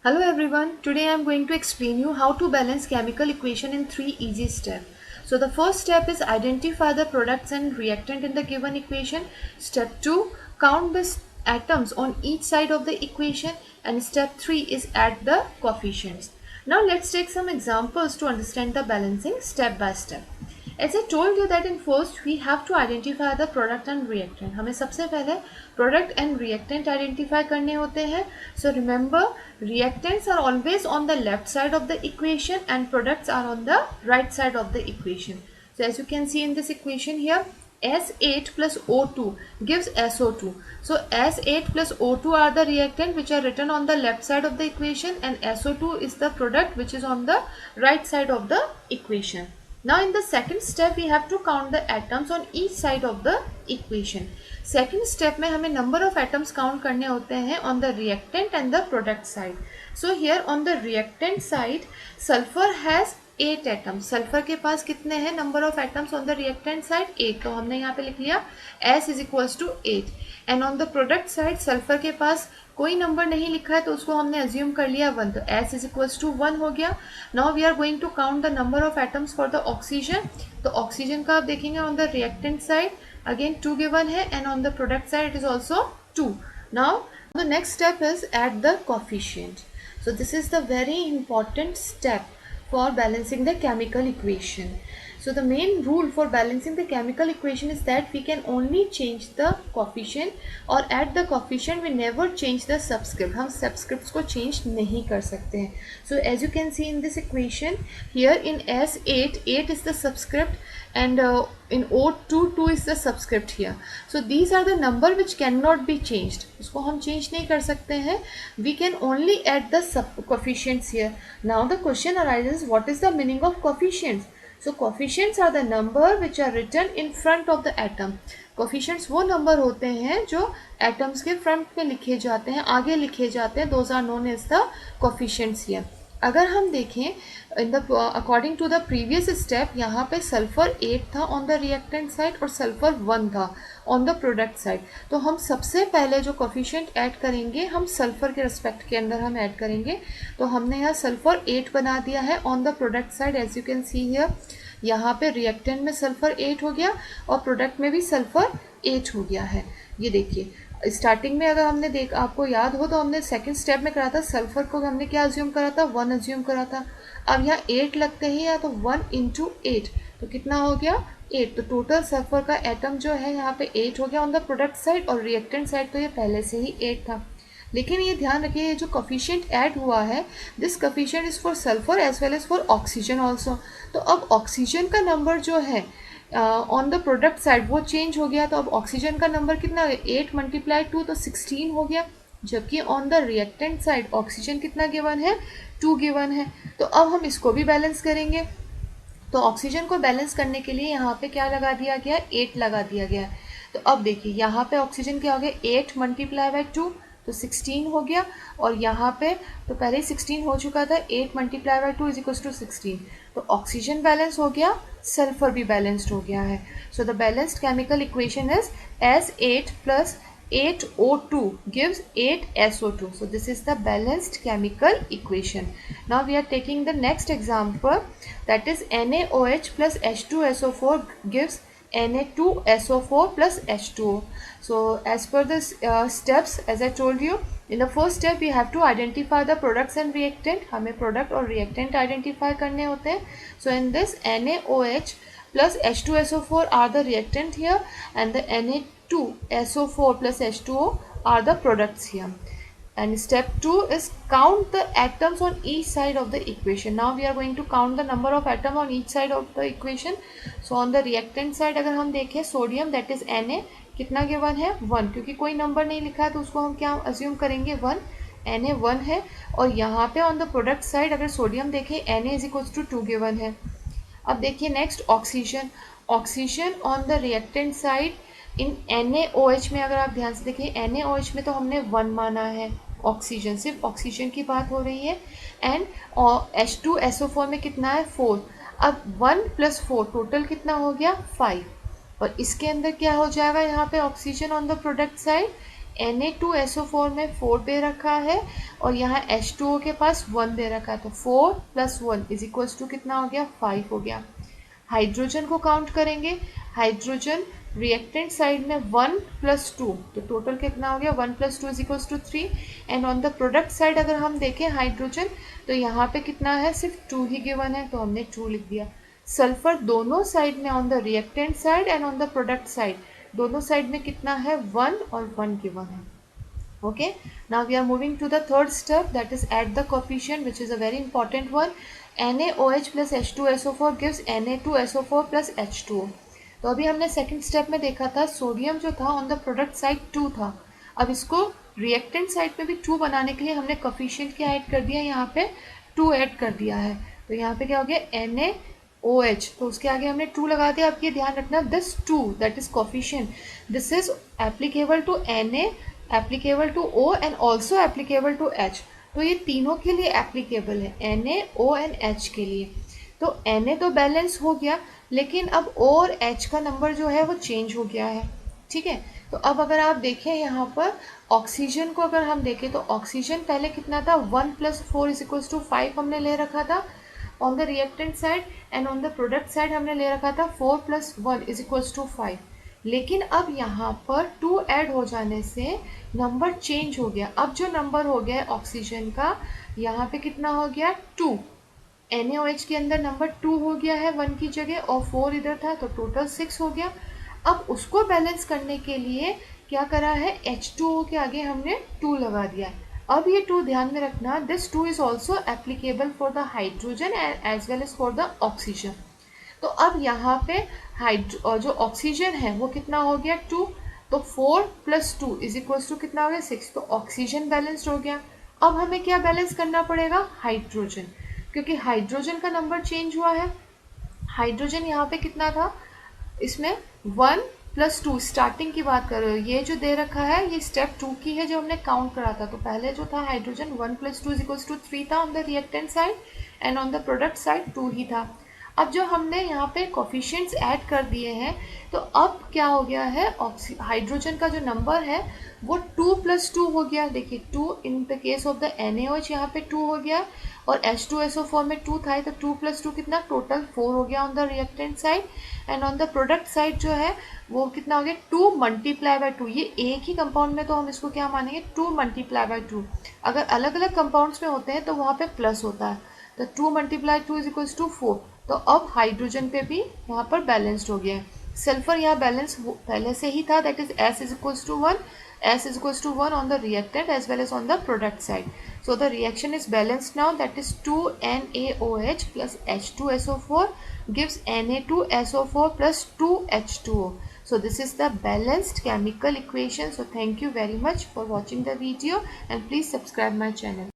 Hello everyone, today I am going to explain you how to balance chemical equation in 3 easy steps. So the first step is identify the products and reactant in the given equation. Step 2, count the atoms on each side of the equation, and step 3 is add the coefficients. Now let's take some examples to understand the balancing step by step. As I told you that in first we have to identify the product and reactant. हमें सबसे पहले product and reactant identify करने होते हैं. So remember, reactants are always on the left side of the equation and products are on the right side of the equation. So as you can see in this equation here, S8 plus O2 gives SO2. So S8 plus O2 are the reactant which are written on the left side of the equation, and SO2 is the product which is on the right side of the equation. Now in the second step we have to count the atoms on each side of the equation. Second step में हमें number of atoms count करने होते हैं on the reactant and the product side. So here on the reactant side, sulfur has 8 atoms. Sulphur के पास कितने हैं number of atoms on the reactant side? 8. तो हमने यहाँ पे लिख लिया S is equals to 8. And on the product side sulphur के पास कोई नंबर नहीं लिखा है तो उसको हमने अज्यूम कर लिया 1. तो S इज इक्वल्स टू 1 हो गया. Now we are going to count the number of atoms for the oxygen. तो ऑक्सीजन का आप देखेंगे on the reactant side again 2 given है, and on the product side it is also 2. Now the next step is at the coefficient. So this is the very important step for balancing the chemical equation. So the main rule for balancing the chemical equation is that we can only change the coefficient, or at the coefficient we never change the subscript. हम subscripts को change नहीं कर सकते हैं. So as you can see in this equation here, in S8, 8 is the subscript, and in O2, 2 is the subscript here. So these are the number which cannot be changed. इसको हम change नहीं कर सकते हैं. We can only add the coefficients here. Now the question arises, what is the meaning of coefficients? So coefficients are the number which are written in front of the atom. Coefficients वो number होते हैं जो atoms के front में लिखे जाते हैं, आगे लिखे जाते हैं. Those are known as the coefficients here. अगर हम देखें in the according to the previous step, यहाँ पे सल्फर 8 था ऑन द रिएक्टेंट साइड और सल्फर 1 था ऑन द प्रोडक्ट साइड. तो हम सबसे पहले जो कोफिशिएंट ऐड करेंगे हम सल्फर के रिस्पेक्ट के अंदर हम ऐड करेंगे. तो हमने यहाँ सल्फर 8 बना दिया है on the product side. As you can see here, यहाँ पे रिएक्टेंट में सल्फर 8 हो गया और प्रोडक्ट में भी सल्फर 8 हो गया है. ये देखिए स्टार्टिंग में अगर हमने आपको याद हो तो हमने सेकंड स्टेप में करा था, सल्फर को हमने क्या अज्यूम करा था? 1 अज्यूम करा था. अब यहाँ 8 लगते ही या तो 1 इंटू 8 तो कितना हो गया? 8. तो टोटल सल्फर का एटम जो है यहाँ पे 8 हो गया ऑन द प्रोडक्ट साइड, और रिएक्टेंट साइड तो ये पहले से ही 8 था. लेकिन ये ध्यान रखिए, ये जो कोफिशिएंट ऐड हुआ है, this coefficient is for sulphur as well as for oxygen also. तो अब ऑक्सीजन का नंबर जो है ऑन द प्रोडक्ट साइड वो चेंज हो गया. तो अब ऑक्सीजन का नंबर कितना है? 8 मल्टीप्लाई 2 तो 16 हो गया. जबकि on the reactant side oxygen कितना गिवन है? 2 गिवन है. तो अब हम इसको भी बैलेंस करेंगे. तो ऑक्सीजन को बैलेंस करने के लिए यहाँ पे क्या लगा दिया गया? 8 लगा दिया गया. तो अब देखिए यहाँ पे ऑक्सीजन क्या हो गया? 8 मल्टीप्लाई बाई 2 तो 16 हो गया. और यहाँ पे तो पहले ही 16 हो चुका था. 8 multiply by 2 is equal to 16. तो ऑक्सीजन बैलेंस हो गया, सल्फर भी बैलेंस्ड हो गया है. So the balanced chemical equation is S8 plus 8O2 gives 8SO2. So this is the balanced chemical equation. Now we are taking the next example, that is NaOH plus H2SO4 gives Na2SO4 plus H2O. So as per the steps, as I told you, in the first step we have to identify the products and reactant. हमें product और reactant identify करने होते हैं. So in this NaOH plus H2SO4 are the reactant here, and the Na2SO4 plus H2O are the products here. And step 2 is count the atoms on each side of the equation. Now we are going to count the number of atom on each side of the equation. So on the reactant side अगर हम देखें sodium, that is Na, कितना given है? 1. क्योंकि कोई number नहीं लिखा है तो उसको हम क्या अज्यूम करेंगे? 1. Na 1 है. और यहाँ पे ऑन द प्रोडक्ट साइड अगर सोडियम देखें, Na is equal to 2 given है. अब देखिए next oxygen. Oxygen on the reactant side in NaOH में अगर आप ध्यान से देखिए, NaOH में तो हमने 1 माना है. ऑक्सीजन, सिर्फ ऑक्सीजन की बात हो रही है. एंड H2SO4 में कितना है? 4. अब 1 + 4 टोटल कितना हो गया? 5. और इसके अंदर क्या हो जाएगा? यहाँ पे oxygen on the product side Na2SO4 में 4 दे रखा है और यहाँ H2O के पास 1 दे रखा है, तो 4 + 1 इज इक्वल्स टू कितना हो गया, 5 हो गया। हाइड्रोजन को काउंट करेंगे, हाइड्रोजन रिएक्टेंट साइड में 1 + 2, तो टोटल कितना हो गया, 1 + 2 is 3। And on the product side अगर हम देखें हाइड्रोजन, तो यहाँ पे कितना है, सिर्फ 2 ही गिवन है, तो हमने 2 लिख दिया। सल्फर दोनों साइड में, on the reactant side and on the product side, दोनों साइड में कितना है, 1 और 1 गिवन है। Okay, now we are moving to the third step, that is add the coefficient, which is a very important one. NaOH plus H2SO4 gives Na2SO4 plus H2O. तो अभी हमने second step में देखा था सोडियम जो था on the product side 2 था, अब इसको रिएक्टेंट साइड में भी 2 बनाने के लिए हमने कोफिशिएंट क्या ऐड कर दिया, यहाँ पे 2 ऐड कर दिया है, तो यहाँ पे क्या हो गया, NaOH, तो उसके आगे हमने 2 लगा दिया। अब ये ध्यान रखना, this 2 that is coefficient, this is applicable to Na, applicable to O and also applicable to H, तो ये तीनों के लिए एप्लीकेबल है, Na, O एंड H के लिए। तो Na तो बैलेंस हो गया, लेकिन अब O और H का नंबर जो है वो चेंज हो गया है, ठीक है। तो अब अगर आप देखें यहाँ पर ऑक्सीजन को अगर हम देखें, तो ऑक्सीजन पहले कितना था, 1 + 4 = 5 हमने ले रखा था on the reactant side, and on the product side हमने ले रखा था 4 + 1 = 5। लेकिन अब यहाँ पर 2 ऐड हो जाने से नंबर चेंज हो गया। अब जो नंबर हो गया है ऑक्सीजन का, यहाँ पे कितना हो गया, 2। NaOH के अंदर नंबर 2 हो गया है 1 की जगह, और 4 इधर था, तो टोटल 6 हो गया। अब उसको बैलेंस करने के लिए क्या करा है, H2O के आगे हमने 2 लगा दिया। अब ये 2 ध्यान में रखना, this 2 is also applicable for the hydrogen as well as for the oxygen. तो अब यहाँ पे जो ऑक्सीजन है वो कितना हो गया, 2, तो 4 + 2 = कितना हो गया, 6, तो ऑक्सीजन बैलेंस्ड हो गया। अब हमें क्या बैलेंस करना पड़ेगा, हाइड्रोजन, क्योंकि हाइड्रोजन का नंबर चेंज हुआ है। हाइड्रोजन यहाँ पे कितना था, इसमें 1 + 2, स्टार्टिंग की बात कर रहे हो, ये जो दे रखा है ये स्टेप 2 की है जो हमने काउंट करा था। तो पहले जो था हाइड्रोजन 1 + 2 = 3 था on the reactant side, and on the product side 2 ही था। अब जो हमने यहाँ पे कोफिशिएंट्स ऐड कर दिए हैं, तो अब क्या हो गया है, हाइड्रोजन का जो नंबर है वो 2 + 2 हो गया। देखिए 2 in the case of the NaOH यहाँ पे 2 हो गया, और H2SO4 में 2 था, तो 2 + 2 कितना, टोटल 4 हो गया on the reactant side. And on the product side जो है वो कितना हो गया, 2 × 2। ये एक ही कंपाउंड में तो हम इसको क्या मानेंगे, 2 × 2। अगर अलग अलग कंपाउंड्स में होते हैं तो वहाँ पे प्लस होता है, तो 2 × 2 = 4। तो अब हाइड्रोजन पे भी यहाँ पर बैलेंस्ड हो गया है। सल्फर यहाँ बैलेंस पहले से ही था, that is S = 1, S = 1 on the reactant as well as on the product side. So the reaction is balanced now, that is 2NaOH plus H2SO4 gives Na2SO4 plus 2H2O. So this is the balanced chemical equation. So thank you very much for watching the video, and please subscribe my channel.